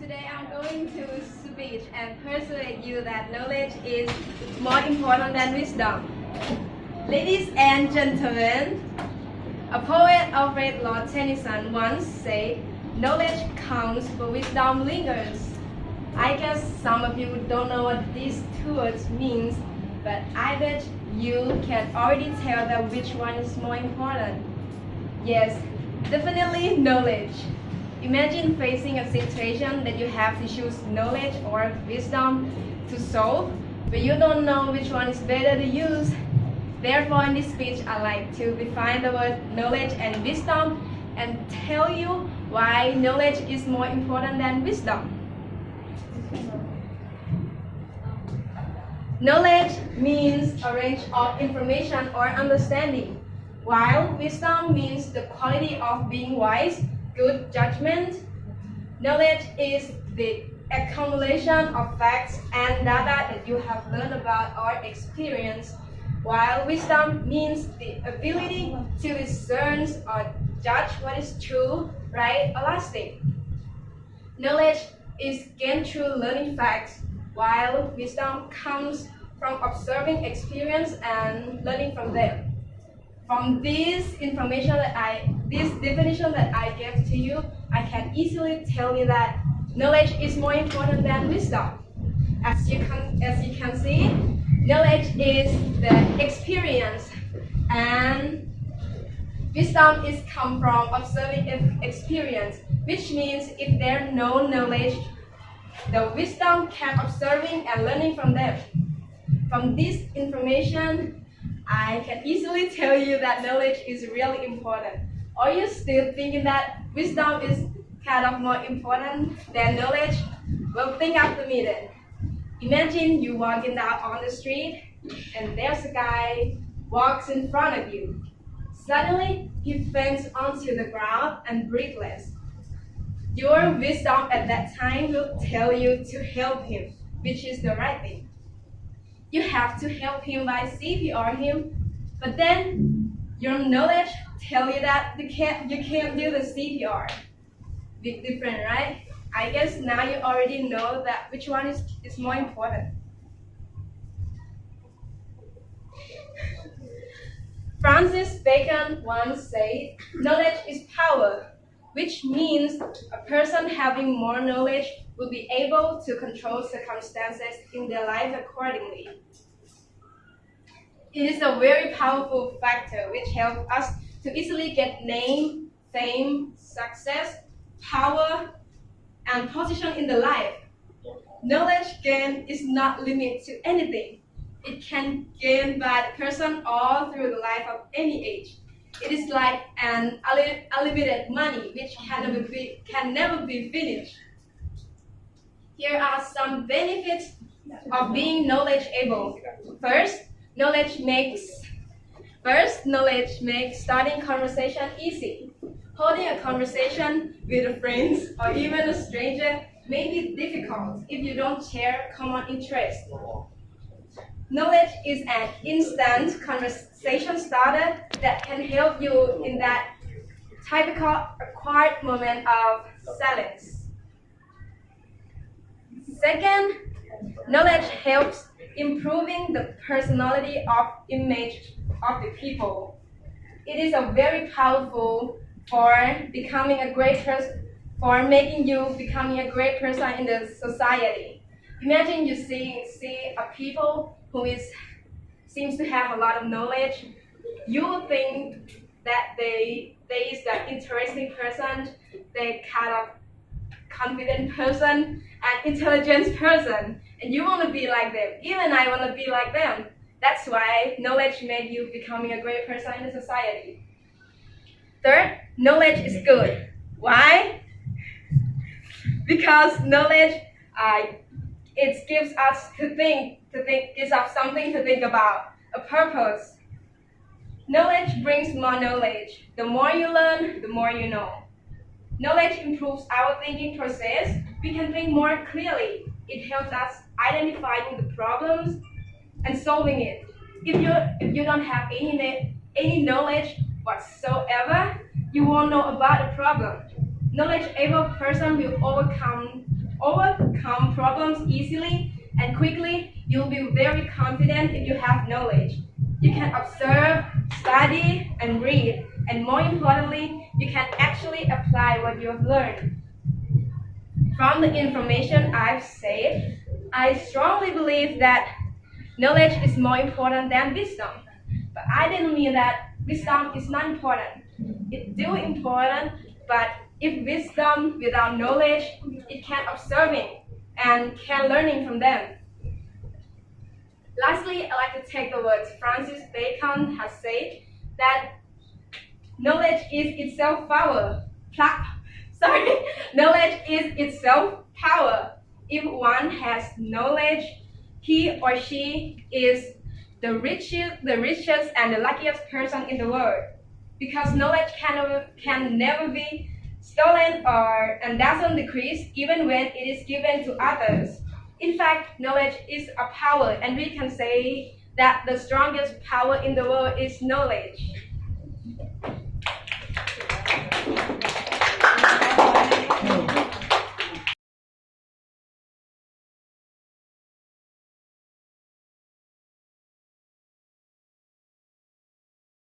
Today I'm going to speak and persuade you that knowledge is more important than wisdom. Ladies and gentlemen, a poet Alfred Lord Tennyson once said, "Knowledge counts, but wisdom lingers." I guess some of you don't know what these two words means, but I bet you can already tell that which one is more important. Yes, definitely knowledge. Imagine facing a situation that you have to choose knowledge or wisdom to solve, but you don't know which one is better to use. Therefore, in this speech, I like to define the word knowledge and wisdom and tell you why knowledge is more important than wisdom. Knowledge means a range of information or understanding, while wisdom means the quality of being wise, good judgment. Knowledge is the accumulation of facts and data that you have learned about or experienced, while wisdom means the ability to discern or judge what is true, right, or lasting. Knowledge is gained through learning facts, while wisdom comes from observing experience and learning from them. From this definition that I gave to you, I can easily tell you that knowledge is more important than wisdom. As you can see, knowledge is the experience, and wisdom is come from observing experience, which means if there's no knowledge, the wisdom can observing and learning from them. From this information, I can easily tell you that knowledge is really important. Are you still thinking that wisdom is kind of more important than knowledge? Well, think after me then. Imagine you walking down on the street and there's a guy walks in front of you. Suddenly, he faints onto the ground and breathless. Your wisdom at that time will tell you to help him, which is the right thing. You have to help him by CPR him, but then your knowledge tell you that you can't do the CPR. Big different, right? I guess now you already know that which one is more important. Francis Bacon once said, "Knowledge is power," which means a person having more knowledge will be able to control circumstances in their life accordingly. It is a very powerful factor which helps us to easily get name, fame, success, power, and position in the life. Knowledge gain is not limited to anything. It can gain by the person all through the life of any age. It is like an unlimited money which can never be finished. Here are some benefits of being knowledgeable. First, knowledge makes starting conversation easy. Holding a conversation with a friend or even a stranger may be difficult if you don't share common interests. Knowledge is an instant conversation starter that can help you in that typical acquired moment of silence. Second, knowledge helps improving the personality of image of the people. It is a very powerful for making you becoming a great person in the society. Imagine you see a people who seems to have a lot of knowledge. You will think that they is the interesting person, they kind of confident person, and intelligent person, and you want to be like them. Even I want to be like them. That's why knowledge made you becoming a great person in the society. Third, knowledge is good. Why? Because knowledge it gives us gives us something to think about, a purpose. Knowledge brings more knowledge. The more you learn, the more you know. Knowledge improves our thinking process. We can think more clearly. It helps us identifying the problems and solving it. If you don't have any knowledge whatsoever, you won't know about the problem. Knowledgeable person will overcome overcome problems easily and quickly. You'll be very confident if you have knowledge. You can observe, study, and read, and more importantly, you can actually apply what you have learned. From the information I've said, I strongly believe that knowledge is more important than wisdom. But I didn't mean that wisdom is not important. It's still important, but if wisdom without knowledge, it can observing and can learning from them. Lastly, I'd like to take the words Francis Bacon has said that knowledge is itself power. Knowledge is itself power. If one has knowledge, he or she is the richest and the luckiest person in the world. Because knowledge can never be stolen and doesn't decrease even when it is given to others. In fact, knowledge is a power, and we can say that the strongest power in the world is knowledge.